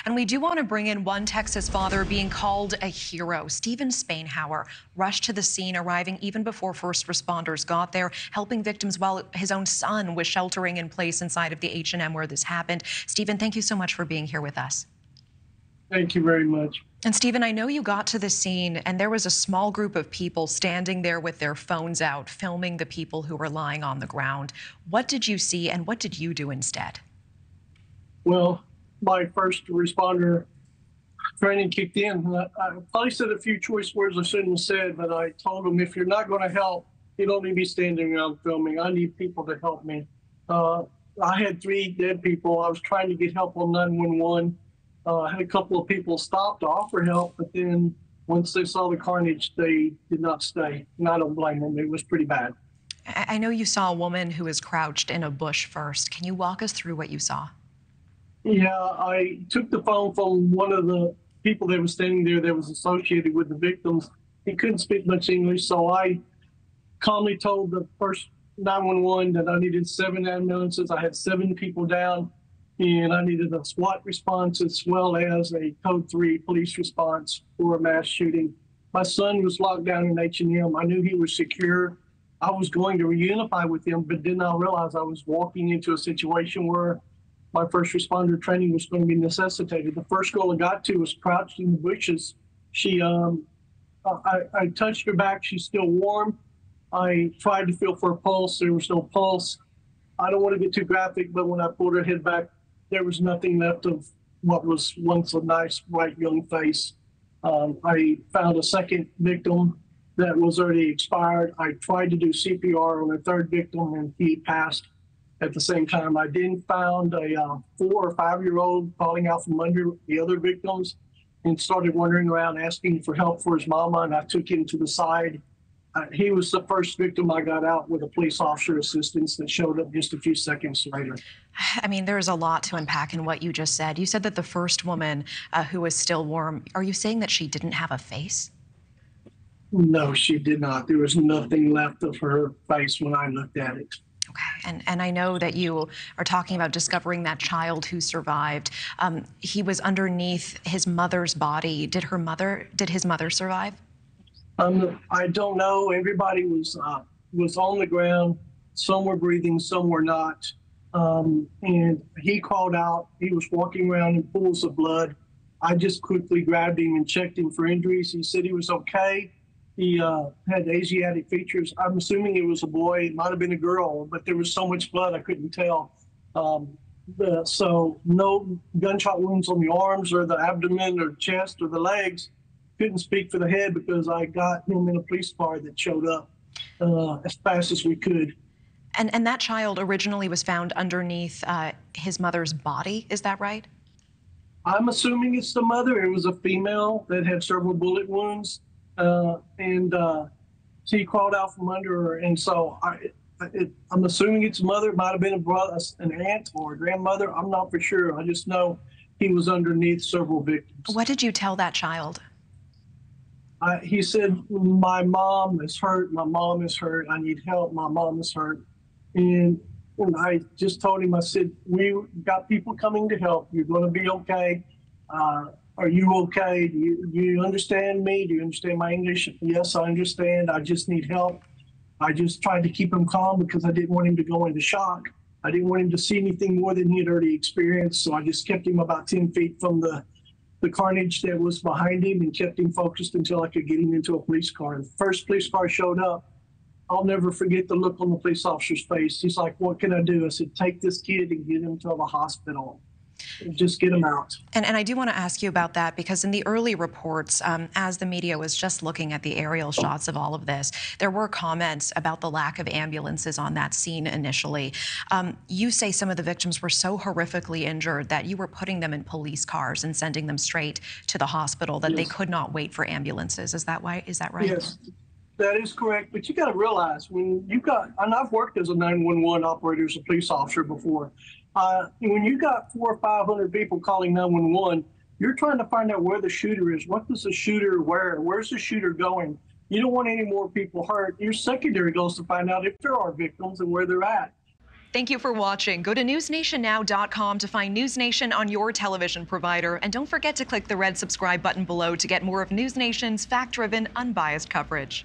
And we do want to bring in one Texas father being called a hero. Steven Spainhouer rushed to the scene, arriving even before first responders got there, helping victims while his own son was sheltering in place inside of the H&M where this happened. Steven, thank you so much for being here with us. Thank you very much. And Steven, I know you got to the scene and there was a small group of people standing there with their phones out, filming the people who were lying on the ground. What did you see and what did you do instead? Well, my first responder training kicked in. I probably said a few choice words I shouldn't have said, but I told them, if you're not going to help, you don't need to be standing around filming. I need people to help me. I had 3 dead people. I was trying to get help on 911. I had a couple of people stop to offer help, but then once they saw the carnage, they did not stay. And I don't blame them. It was pretty bad. I know you saw a woman who was crouched in a bush first. Can you walk us through what you saw? Yeah, I took the phone from one of the people that was standing there that was associated with the victims. He couldn't speak much English, so I calmly told the first 911 that I needed 7 ambulances. I had 7 people down, and I needed a SWAT response as well as a Code 3 police response for a mass shooting. My son was locked down in H&M. I knew he was secure. I was going to reunify with him, but did not realize I was walking into a situation where my first responder training was going to be necessitated. The first girl I got to was crouched in the bushes. She, I touched her back. She's still warm. I tried to feel for a pulse. There was no pulse. I don't want to get too graphic, but when I pulled her head back, there was nothing left of what was once a nice, bright young face. I found a second victim that was already expired. I tried to do CPR on a third victim, and he passed at the same time. I then found a 4 or 5-year-old crawling out from under the other victims and started wandering around asking for help for his mama, and I took him to the side. He was the first victim I got out with a police officer assistance that showed up just a few seconds later. I mean, there's a lot to unpack in what you just said. You said that the first woman who was still warm, are you saying that she didn't have a face? No, she did not. There was nothing left of her face when I looked at it. Okay, and I know that you are talking about discovering that child who survived. He was underneath his mother's body. Did his mother survive? I don't know. Everybody was on the ground. Some were breathing, some were not. And he crawled out. He was walking around in pools of blood. I just quickly grabbed him and checked him for injuries. He said he was okay. He had Asiatic features. I'm assuming it was a boy. It might have been a girl, but there was so much blood I couldn't tell. So no gunshot wounds on the arms or the abdomen or chest or the legs. Couldn't speak for the head because I got him in a police car that showed up as fast as we could. And that child originally was found underneath his mother's body, is that right? I'm assuming it's the mother. It was a female that had several bullet wounds. And she crawled out from under her, and so I'm assuming it's mother. It might have been a brother, an aunt, or a grandmother. I'm not for sure. I just know he was underneath several victims. What did you tell that child? He said, "My mom is hurt. My mom is hurt. I need help. My mom is hurt." And I just told him, I said, "We got people coming to help. You're going to be okay. Are you okay? Do you understand me? Do you understand my English?" "Yes, I understand. I just need help." I just tried to keep him calm because I didn't want him to go into shock. I didn't want him to see anything more than he had already experienced. So I just kept him about 10 feet from the carnage that was behind him and kept him focused until I could get him into a police car. And the first police car showed up. I'll never forget the look on the police officer's face. He's like, "What can I do?" I said, "Take this kid and get him to the hospital. Just get him out." And I do want to ask you about that because in the early reports, as the media was just looking at the aerial shots of all of this, there were comments about the lack of ambulances on that scene initially. You say some of the victims were so horrifically injured that you were putting them in police cars and sending them straight to the hospital, that they could not wait for ambulances. Is that right? Yes, that is correct. But you got to realize, when you got, and I've worked as a 911 operator, as a police officer before, when you got 400 or 500 people calling 911, you're trying to find out where the shooter is. What does the shooter wear? Where's the shooter going? You don't want any more people hurt. Your secondary goal is to find out if there are victims and where they're at. Thank you for watching. Go to newsnationnow.com to find NewsNation on your television provider. And don't forget to click the red subscribe button below to get more of NewsNation's fact-driven, unbiased coverage.